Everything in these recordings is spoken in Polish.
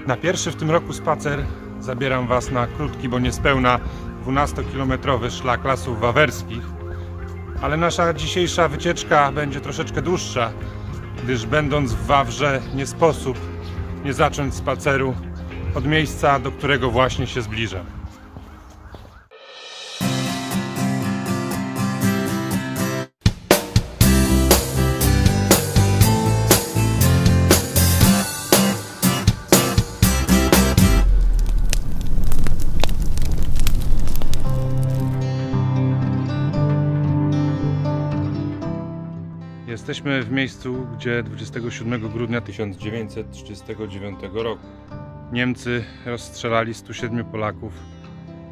Na pierwszy w tym roku spacer zabieram Was na krótki, bo niespełna 12-kilometrowy szlak Lasów Wawerskich. Ale nasza dzisiejsza wycieczka będzie troszeczkę dłuższa, gdyż będąc w Wawrze nie sposób nie zacząć spaceru od miejsca, do którego właśnie się zbliżam. Jesteśmy w miejscu, gdzie 27 grudnia 1939 roku Niemcy rozstrzelali 107 Polaków,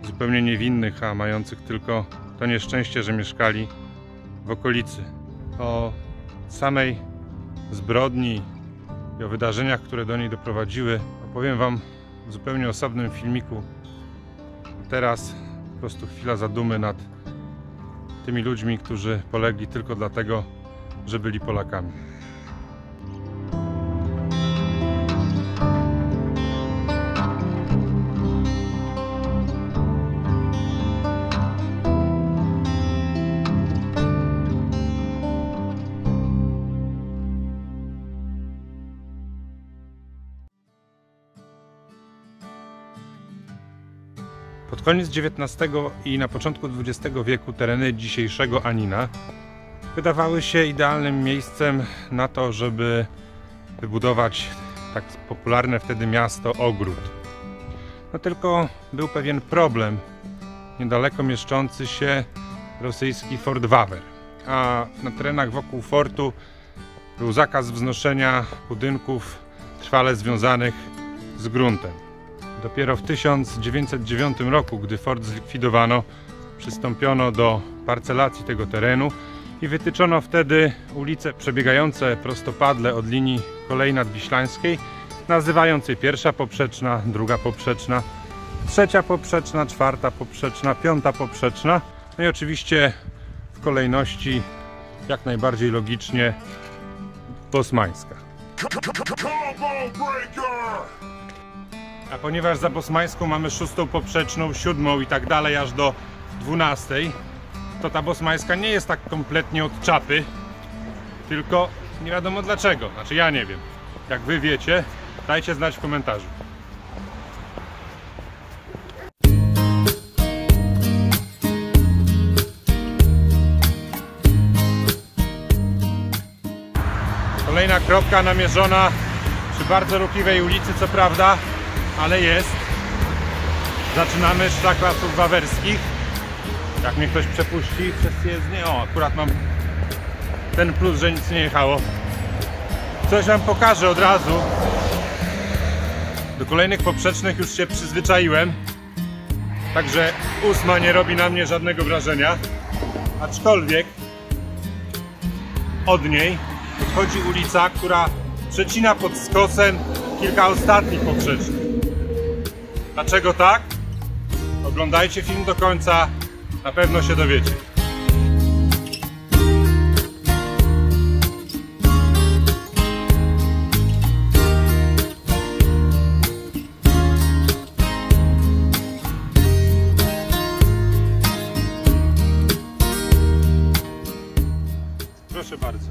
zupełnie niewinnych, a mających tylko to nieszczęście, że mieszkali w okolicy. O samej zbrodni i o wydarzeniach, które do niej doprowadziły, opowiem Wam w zupełnie osobnym filmiku. Teraz po prostu chwila zadumy nad tymi ludźmi, którzy polegli tylko dlatego, że byli Polakami. Pod koniec XIX i na początku XX wieku tereny dzisiejszego Anina wydawały się idealnym miejscem na to, żeby wybudować tak popularne wtedy miasto Ogród. No tylko był pewien problem. Niedaleko mieszczący się rosyjski Fort Wawer, a na terenach wokół fortu był zakaz wznoszenia budynków trwale związanych z gruntem. Dopiero w 1909 roku, gdy fort zlikwidowano, przystąpiono do parcelacji tego terenu i wytyczono wtedy ulice przebiegające prostopadle od linii kolei nadwiślańskiej, nazywając je pierwsza poprzeczna, druga poprzeczna, trzecia poprzeczna, czwarta poprzeczna, piąta poprzeczna, no i oczywiście w kolejności jak najbardziej logicznie bosmańska. A ponieważ za bosmańską mamy szóstą poprzeczną, siódmą i tak dalej aż do 12, to ta bosmańska nie jest tak kompletnie od czapy, tylko nie wiadomo dlaczego. Znaczy ja nie wiem. Jak Wy wiecie, dajcie znać w komentarzu. Kolejna kropka namierzona przy bardzo ruchliwej ulicy, co prawda, ale jest. Zaczynamy szlak Lasów Wawerskich. Jak mnie ktoś przepuści przez jezdnię, o, akurat mam ten plus, że nic nie jechało. Coś Wam pokażę od razu. Do kolejnych poprzecznych już się przyzwyczaiłem, także 8 nie robi na mnie żadnego wrażenia. Aczkolwiek od niej odchodzi ulica, która przecina pod skosem kilka ostatnich poprzecznych. Dlaczego tak? Oglądajcie film do końca, na pewno się dowiecie. Proszę bardzo.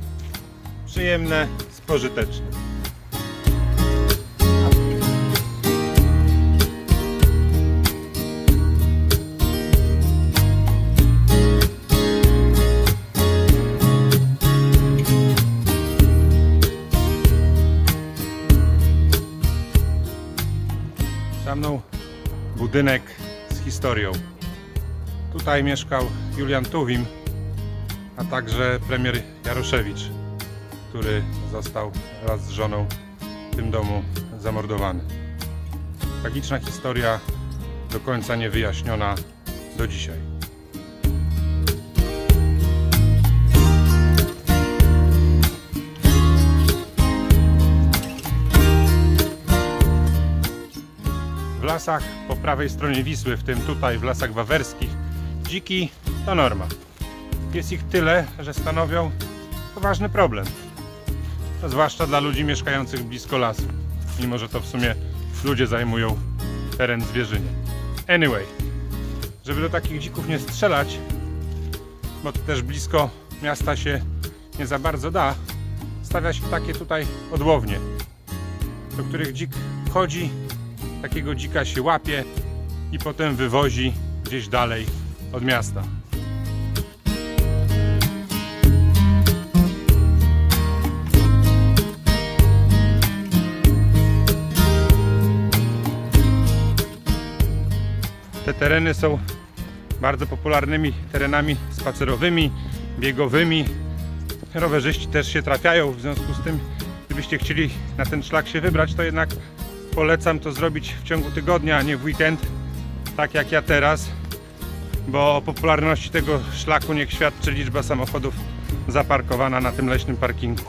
Przyjemne, spożyteczne. Za mną budynek z historią. Tutaj mieszkał Julian Tuwim, a także premier Jaroszewicz, który został wraz z żoną w tym domu zamordowany. Tragiczna historia, do końca niewyjaśniona do dzisiaj. W lasach po prawej stronie Wisły, w tym tutaj w Lasach Wawerskich, dziki to norma. Jest ich tyle, że stanowią poważny problem. Zwłaszcza dla ludzi mieszkających blisko lasu. Mimo że to w sumie ludzie zajmują teren zwierzyny. Anyway, żeby do takich dzików nie strzelać, bo to też blisko miasta się nie za bardzo da, stawia się takie tutaj odłownie, do których dzik wchodzi, takiego dzika się łapie i potem wywozi gdzieś dalej od miasta. Te tereny są bardzo popularnymi terenami spacerowymi, biegowymi. Rowerzyści też się trafiają, w związku z tym, gdybyście chcieli na ten szlak się wybrać, to jednak polecam to zrobić w ciągu tygodnia, a nie w weekend, tak jak ja teraz, bo o popularności tego szlaku niech świadczy liczba samochodów zaparkowana na tym leśnym parkingu.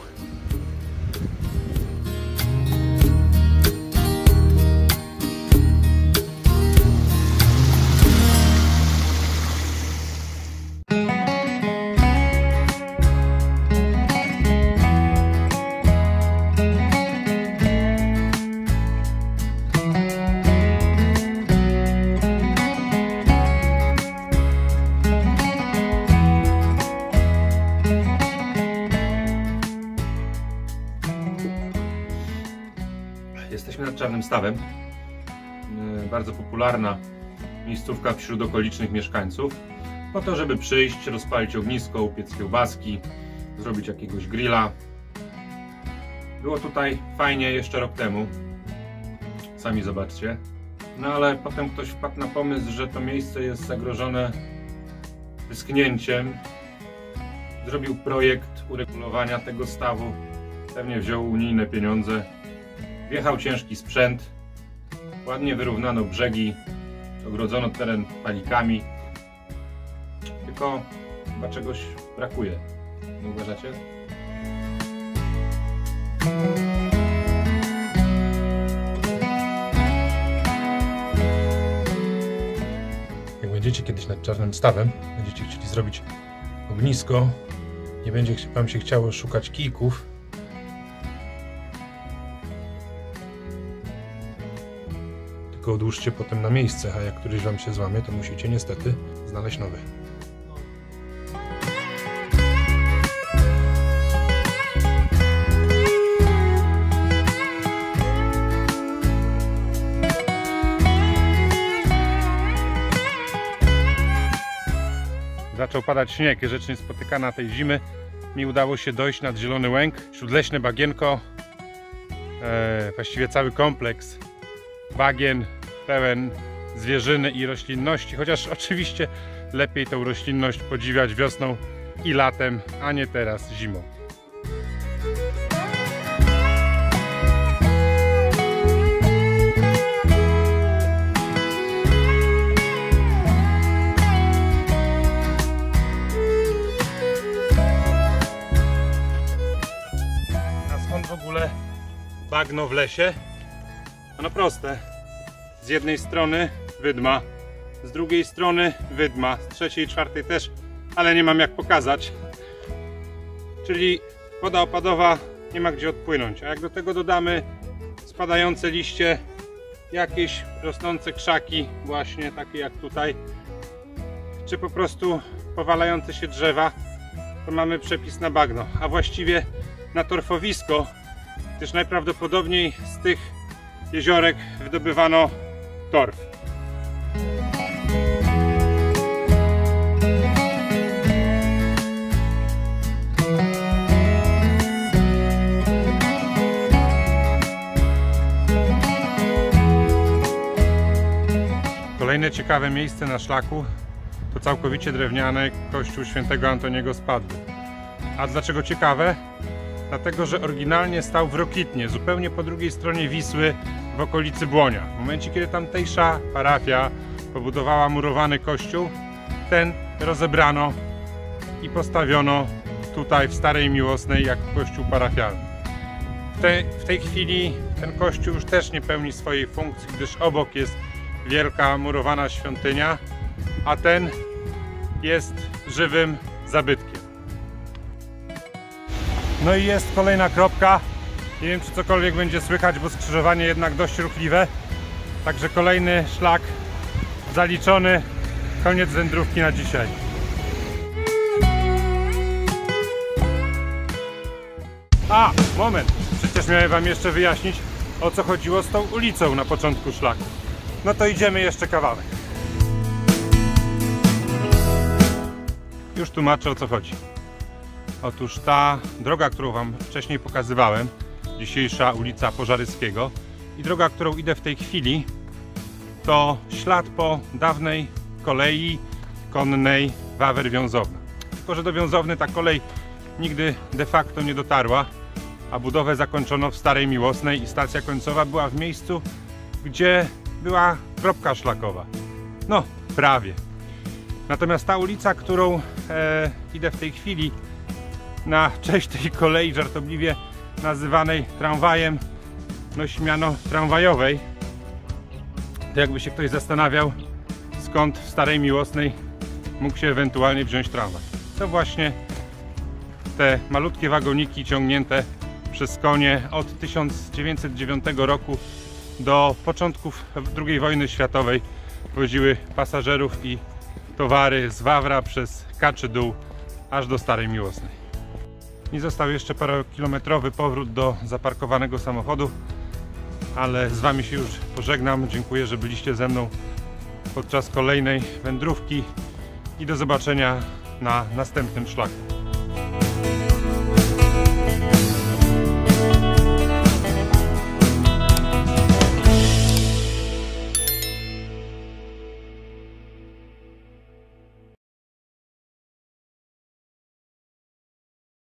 Jesteśmy nad Czarnym Stawem, bardzo popularna miejscówka wśród okolicznych mieszkańców, po to, żeby przyjść, rozpalić ognisko, upiec kiełbaski, zrobić jakiegoś grilla. Było tutaj fajnie jeszcze rok temu, sami zobaczcie, no ale potem ktoś wpadł na pomysł, że to miejsce jest zagrożone wyschnięciem. Zrobił projekt uregulowania tego stawu, pewnie wziął unijne pieniądze. Wjechał ciężki sprzęt, ładnie wyrównano brzegi, ogrodzono teren palikami, tylko chyba czegoś brakuje, nie uważacie? Jak będziecie kiedyś nad Czarnym Stawem, będziecie chcieli zrobić ognisko, nie będzie wam się chciało szukać kijków, tylko odłóżcie potem na miejsce, a jak któryś wam się złamie, to musicie niestety znaleźć nowy. Zaczął padać śnieg, rzecz niespotykana tej zimy. Mi udało się dojść nad Zielony Łęk, śródleśne bagienko, właściwie cały kompleks bagien pełen zwierzyny i roślinności, chociaż oczywiście lepiej tą roślinność podziwiać wiosną i latem, a nie teraz zimą. A skąd w ogóle bagno w lesie? No proste. Z jednej strony wydma, z drugiej strony wydma, z trzeciej, czwartej też, ale nie mam jak pokazać. Czyli woda opadowa nie ma gdzie odpłynąć, a jak do tego dodamy spadające liście, jakieś rosnące krzaki, właśnie takie jak tutaj, czy po prostu powalające się drzewa, to mamy przepis na bagno, a właściwie na torfowisko, gdyż najprawdopodobniej z tych jeziorek wydobywano torf. Kolejne ciekawe miejsce na szlaku to całkowicie drewniany kościół świętego Antoniego z Padły. A dlaczego ciekawe? Dlatego, że oryginalnie stał w Rokitnie, zupełnie po drugiej stronie Wisły, w okolicy Błonia. W momencie, kiedy tamtejsza parafia pobudowała murowany kościół, ten rozebrano i postawiono tutaj w Starej Miłosnej jako kościół parafialny. W tej chwili ten kościół już też nie pełni swojej funkcji, gdyż obok jest wielka murowana świątynia, a ten jest żywym zabytkiem. No i jest kolejna kropka, Nie wiem, czy cokolwiek będzie słychać, bo skrzyżowanie jednak dość ruchliwe. Także kolejny szlak zaliczony. Koniec wędrówki na dzisiaj. A, moment! Przecież miałem wam jeszcze wyjaśnić, o co chodziło z tą ulicą na początku szlaku. No to idziemy jeszcze kawałek. Już tłumaczę, o co chodzi. Otóż ta droga, którą wam wcześniej pokazywałem, dzisiejsza ulica Pożaryskiego, i droga, którą idę w tej chwili, to ślad po dawnej kolei konnej Wawer-Wiązowna. Tylko że do Wiązowny ta kolej nigdy de facto nie dotarła, a budowę zakończono w Starej Miłosnej i stacja końcowa była w miejscu, gdzie była kropka szlakowa. No, prawie. Natomiast ta ulica, którą idę w tej chwili, na cześć tej kolei żartobliwie nazywanej tramwajem, nosi miano tramwajowej. To jakby się ktoś zastanawiał, skąd w Starej Miłosnej mógł się ewentualnie wziąć tramwaj. To właśnie te malutkie wagoniki ciągnięte przez konie od 1909 roku do początków II wojny światowej woziły pasażerów i towary z Wawra przez Kaczy-Dół aż do Starej Miłosnej. I został jeszcze parokilometrowy powrót do zaparkowanego samochodu, ale z wami się już pożegnam. Dziękuję, że byliście ze mną podczas kolejnej wędrówki i do zobaczenia na następnym szlaku.